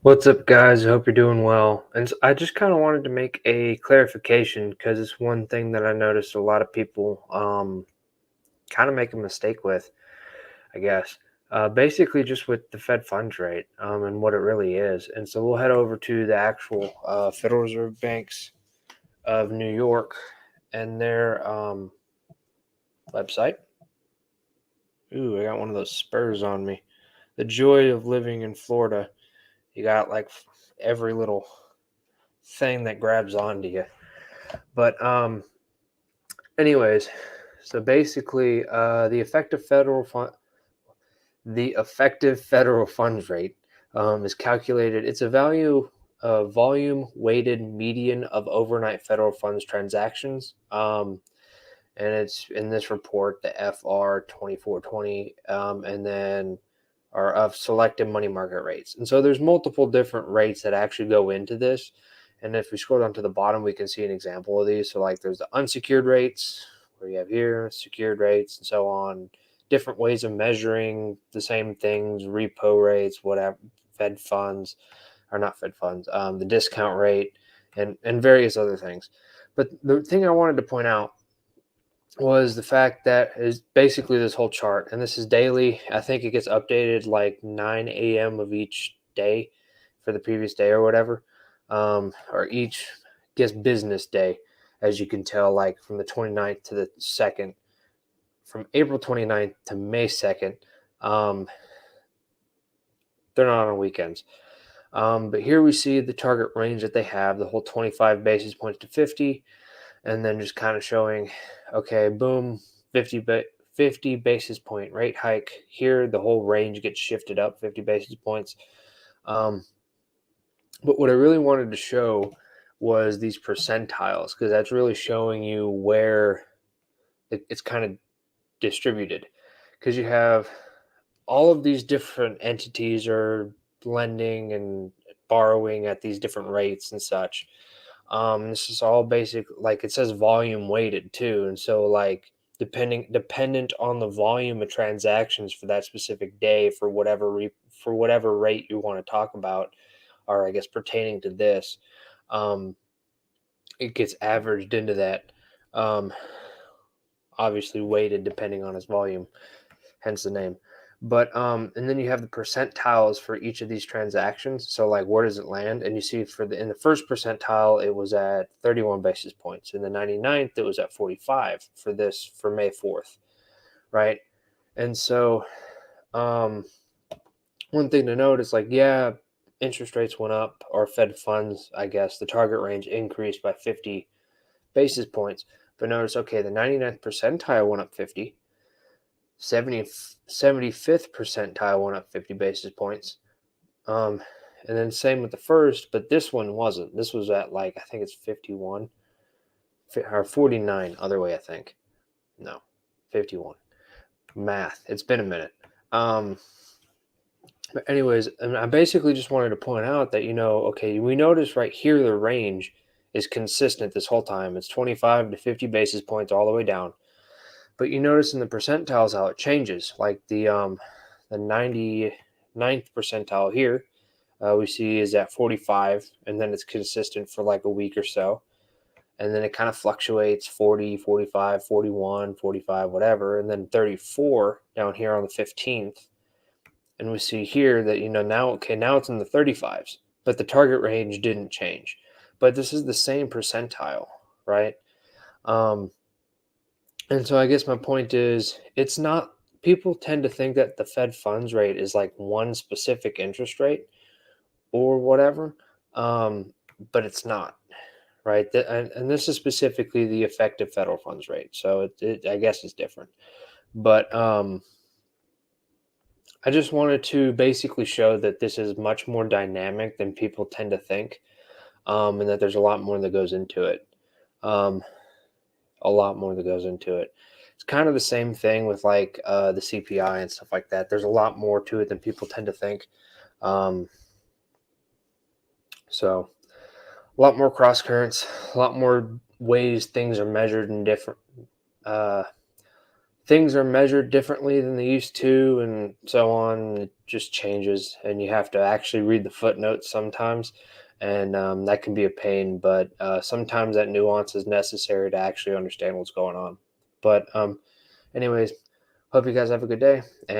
What's up, guys? I hope you're doing well. I just kind of wanted to make a clarification because it's one thing that I noticed a lot of people kind of make a mistake with, I guess. Basically, just with the Fed funds rate and what it really is. And so we'll head over to the actual Federal Reserve Banks of New York and their website. Ooh, I got one of those spurs on me. The joy of living in Florida. You got like every little thing that grabs onto you. But anyways, so basically, the effective federal funds rate is calculated. It's a volume weighted median of overnight federal funds transactions, and it's in this report the FR 2420, and then are of selected money market rates. And so there's multiple different rates that actually go into this. And if we scroll down to the bottom, we can see an example of these. So like there's the unsecured rates where you have here, secured rates and so on, different ways of measuring the same things, repo rates, whatever, Fed funds, or not Fed funds, the discount rate and various other things. But the thing I wanted to point out was the fact that is basically this whole chart, and this is daily. I think it gets updated like 9 a.m. of each day for the previous day or whatever, or each guess business day, as you can tell, like from the 29th to the 2nd, from April 29th to May 2nd. They're not on weekends. But here we see the target range that they have, the whole 25 basis points to 50, and then just kind of showing, okay, boom, 50 basis point rate hike here. The whole range gets shifted up 50 basis points. But what I really wanted to show was these percentiles, because that's really showing you where it's kind of distributed, because you have all of these different entities are lending and borrowing at these different rates and such. This is all basic, like it says volume weighted too, and so like dependent on the volume of transactions for that specific day for whatever rate you want to talk about, or I guess pertaining to this, um, it gets averaged into that. Um, Obviously weighted depending on its volume, hence the name. But and then you have the percentiles for each of these transactions. So like where does it land? And you see in the first percentile it was at 31 basis points. In the 99th it was at 45 for May 4th, right? And so um one thing to note is like, yeah, interest rates went up, or Fed funds, I guess, the target range increased by 50 basis points. But notice, okay, the 99th percentile went up 50, 75th percentile went up 50 basis points. And then same with the first, but this one wasn't. This was at like, I think it's 51 or 49 other way, I think. No, 51. Math. It's been a minute. But anyways, and I basically just wanted to point out that, okay, we notice right here the range is consistent this whole time. It's 25 to 50 basis points all the way down. But you notice in the percentiles how it changes. Like the 99th percentile here, we see is at 45, and then it's consistent for like a week or so. And then it kind of fluctuates 40, 45, 41, 45, whatever. And then 34 down here on the 15th. And we see here that, now it's in the 35s, but the target range didn't change. But this is the same percentile, right? And so I guess my point is, it's not, people tend to think that the Fed funds rate is like one specific interest rate or whatever, but it's not, right? And this is specifically the effective federal funds rate. So I guess it's different. But I just wanted to basically show that this is much more dynamic than people tend to think, and that there's a lot more that goes into it. Um, a lot more that goes into it. It's kind of the same thing with like the CPI and stuff like that. There's a lot more to it than people tend to think. So a lot more cross currents, a lot more ways things are measured in different things are measured differently than they used to, and so on. It just changes, and you have to actually read the footnotes sometimes, and that can be a pain. But sometimes that nuance is necessary to actually understand what's going on. But anyways, hope you guys have a good day. And